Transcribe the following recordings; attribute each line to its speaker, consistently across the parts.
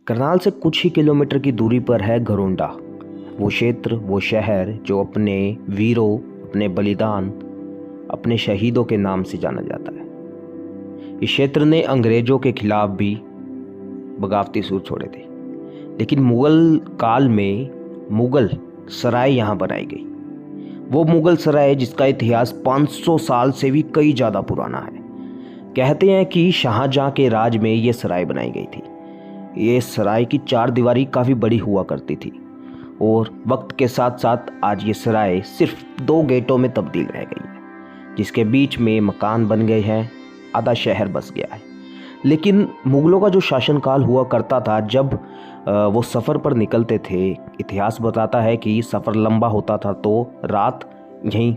Speaker 1: करनाल से कुछ ही किलोमीटर की दूरी पर है घरोंडा, वो क्षेत्र, वो शहर जो अपने वीरों, अपने बलिदान, अपने शहीदों के नाम से जाना जाता है। इस क्षेत्र ने अंग्रेजों के खिलाफ भी बगावती सुर छोड़े थे, लेकिन मुगल काल में मुगल सराय यहाँ बनाई गई। वो मुगल सराय जिसका इतिहास 500 साल से भी कई ज़्यादा पुराना है। कहते हैं कि शाहजहां के राज में ये सराय बनाई गई थी। ये सराय की चार दीवारी काफ़ी बड़ी हुआ करती थी और वक्त के साथ साथ आज ये सराय सिर्फ 2 गेटों में तब्दील रह गई है, जिसके बीच में मकान बन गए हैं, आधा शहर बस गया है। लेकिन मुगलों का जो शासनकाल हुआ करता था, जब वो सफ़र पर निकलते थे, इतिहास बताता है कि सफ़र लंबा होता था तो रात यहीं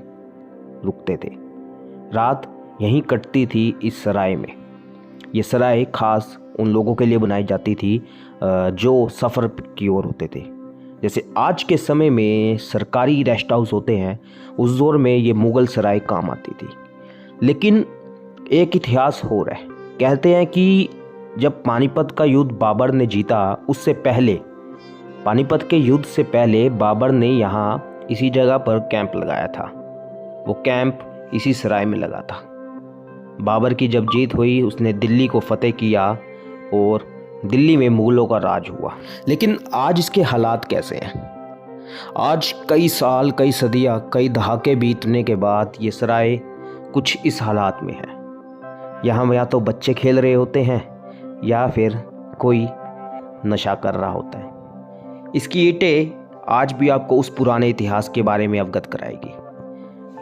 Speaker 1: रुकते थे, रात यहीं कटती थी इस सराय में। ये सराय खास उन लोगों के लिए बनाई जाती थी जो सफ़र की ओर होते थे। जैसे आज के समय में सरकारी रेस्ट हाउस होते हैं, उस दौर में ये मुग़ल सराय काम आती थी। लेकिन एक इतिहास हो रहा है, कहते हैं कि जब पानीपत का युद्ध बाबर ने जीता, उससे पहले, पानीपत के युद्ध से पहले बाबर ने यहाँ इसी जगह पर कैंप लगाया था। वो कैंप इसी सराय में लगा था। बाबर की जब जीत हुई, उसने दिल्ली को फतेह किया और दिल्ली में मुगलों का राज हुआ। लेकिन आज इसके हालात कैसे हैं? आज कई साल, कई सदियां, कई दहाके बीतने के बाद ये सराय कुछ इस हालात में है। यहाँ या तो बच्चे खेल रहे होते हैं या फिर कोई नशा कर रहा होता है। इसकी ईंटें आज भी आपको उस पुराने इतिहास के बारे में अवगत कराएगी।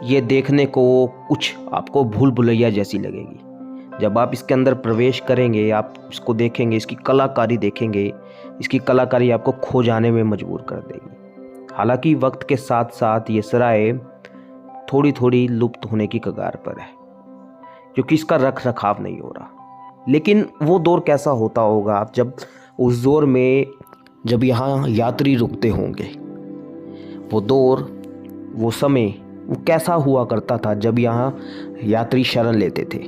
Speaker 1: ये देखने को कुछ आपको भूल भुलैया जैसी लगेगी। जब आप इसके अंदर प्रवेश करेंगे, आप इसको देखेंगे, इसकी कलाकारी देखेंगे, इसकी कलाकारी आपको खो जाने में मजबूर कर देगी। हालांकि वक्त के साथ साथ ये सराय थोड़ी थोड़ी लुप्त होने की कगार पर है, क्योंकि इसका रख रखाव नहीं हो रहा। लेकिन वो दौर कैसा होता होगा जब उस दौर में जब यहाँ यात्री रुकते होंगे, वो दौर, वो समय, वो कैसा हुआ करता था जब यहाँ यात्री शरण लेते थे।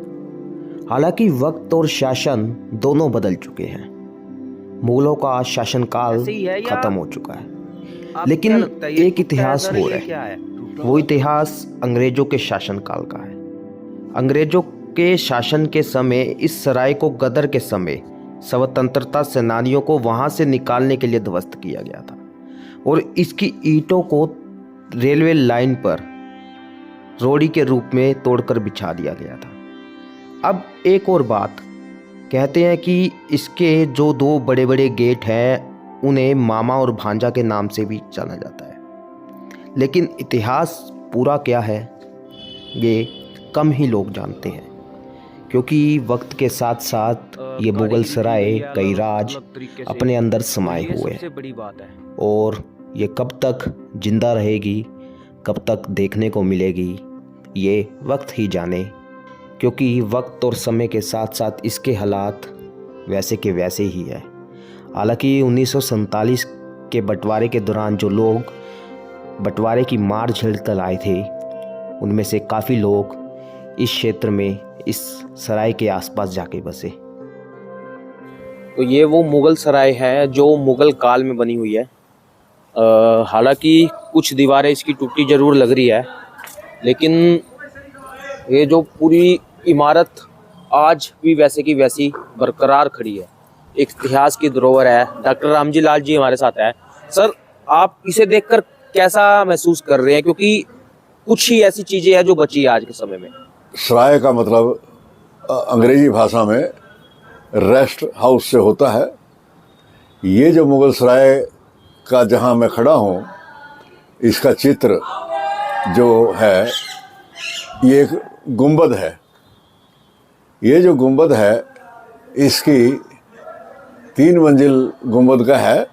Speaker 1: हालांकि वक्त और शासन दोनों बदल चुके हैं। मुगलों का शासनकाल खत्म हो चुका है, लेकिन एक इतिहास हो रहा है। वो इतिहास अंग्रेजों के शासनकाल का है। अंग्रेजों के शासन के समय इस सराय को गदर के समय स्वतंत्रता सेनानियों को वहाँ से निकालने के लिए ध्वस्त किया गया था और इसकी ईंटों को रेलवे लाइन पर रोड़ी के रूप में तोड़कर बिछा दिया गया था। अब एक और बात, कहते हैं कि इसके जो 2 बड़े बड़े गेट हैं, उन्हें मामा और भांजा के नाम से भी जाना जाता है। लेकिन इतिहास पूरा क्या है, ये कम ही लोग जानते हैं, क्योंकि वक्त के साथ साथ ये मुगल सराय कई राज अपने अंदर समाये हुए हैं और ये कब तक जिंदा रहेगी, कब तक देखने को मिलेगी, ये वक्त ही जाने। क्योंकि वक्त और समय के साथ साथ इसके हालात वैसे के वैसे ही है। हालांकि 1947 के बंटवारे के दौरान जो लोग बंटवारे की मार झेलकर आए थे, उनमें से काफ़ी लोग इस क्षेत्र में, इस सराय के आसपास जाके बसे। तो ये वो मुगल सराय है जो मुगल काल में बनी हुई है। हालांकि कुछ दीवारें इसकी टूटी जरूर लग रही है, लेकिन ये जो पूरी इमारत आज भी वैसे की वैसी बरकरार खड़ी है। एक इतिहास की धरोहर है। डॉक्टर रामजी लाल जी हमारे साथ है। सर, आप इसे देखकर कैसा महसूस कर रहे हैं, क्योंकि कुछ ही ऐसी चीजें हैं जो बची है आज के समय में।
Speaker 2: सराय का मतलब अंग्रेजी भाषा में रेस्ट हाउस से होता है। ये जो मुगल सराय का जहाँ मैं खड़ा हूँ, इसका चित्र जो है, ये एक गुंबद है। ये जो गुंबद है, इसकी 3 मंजिल गुंबद का है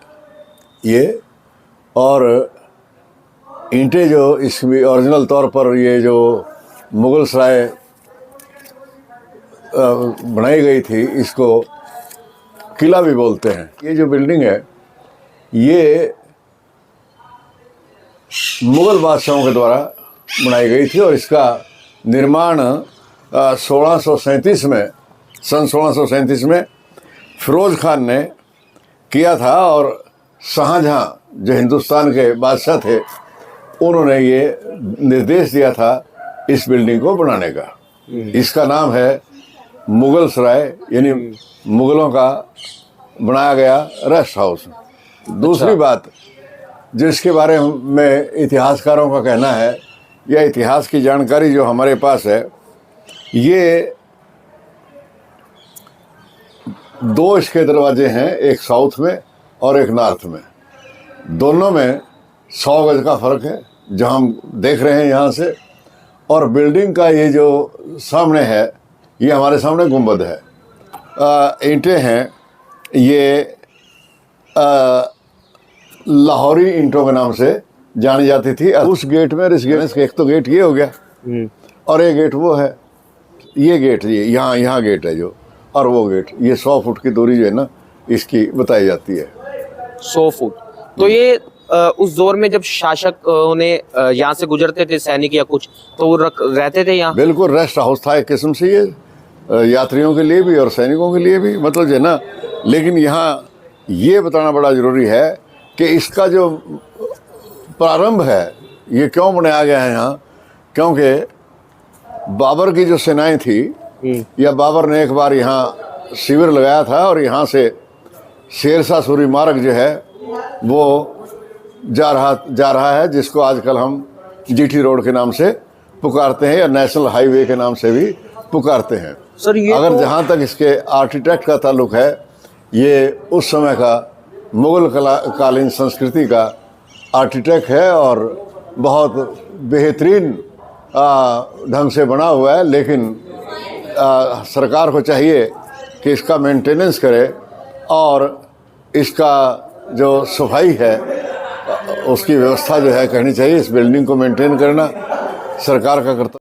Speaker 2: ये, और ईंटें जो इसमें ओरिजिनल तौर पर ये जो मुगल सराय बनाई गई थी, इसको किला भी बोलते हैं। ये जो बिल्डिंग है, ये मुगल बादशाहों के द्वारा बनाई गई थी और इसका निर्माण 1637 में, सन 1637 में फिरोज खान ने किया था और शाहजहां जो हिंदुस्तान के बादशाह थे उन्होंने ये निर्देश दिया था इस बिल्डिंग को बनाने का। इसका नाम है मुगल सराय, यानी मुगलों का बनाया गया रेस्ट हाउस। दूसरी बात जिसके बारे में इतिहासकारों का कहना है या इतिहास की जानकारी जो हमारे पास है, ये 2 इसके दरवाजे हैं, एक साउथ में और एक नॉर्थ में। दोनों में 100 गज का फ़र्क है जहाँ हम देख रहे हैं यहाँ से। और बिल्डिंग का ये जो सामने है, ये हमारे सामने गुंबद है। ईंटें हैं, ये लाहौरी ईंटों के नाम से जानी जाती थी। उस गेट में इस गेट, एक तो गेट ये हो गया और एक गेट वो है, ये गेट ये यहाँ गेट है जो, और वो गेट, ये 100 फुट की दूरी जो है ना इसकी बताई जाती है।
Speaker 1: 100 फुट। तो ये उस दौर में जब शासक ने यहाँ से गुजरते थे सैनिक या कुछ, तो वो रहते थे यहाँ?
Speaker 2: बिल्कुल, रेस्ट हाउस था एक किस्म से ये, यात्रियों के लिए भी और सैनिकों के लिए भी, मतलब जो है ना। लेकिन यहाँ ये बताना बड़ा ज़रूरी है कि इसका जो प्रारंभ है ये क्यों बनाया गया है यहाँ, क्योंकि बाबर की जो सेनाएं थी या बाबर ने एक बार यहाँ शिविर लगाया था और यहाँ से शेरशाह सूरी मार्ग जो है वो जा रहा है, जिसको आजकल हम जीटी रोड के नाम से पुकारते हैं या नेशनल हाईवे के नाम से भी पुकारते हैं।
Speaker 1: सर ये
Speaker 2: अगर जहाँ तक इसके आर्किटेक्ट का ताल्लुक है, ये उस समय का मुगल कालीन संस्कृति का आर्किटेक्ट है और बहुत बेहतरीन ढंग से बना हुआ है। लेकिन सरकार को चाहिए कि इसका मेंटेनेंस करे और इसका जो सफाई है उसकी व्यवस्था जो है करनी चाहिए। इस बिल्डिंग को मेंटेन करना सरकार का कर्तव्य।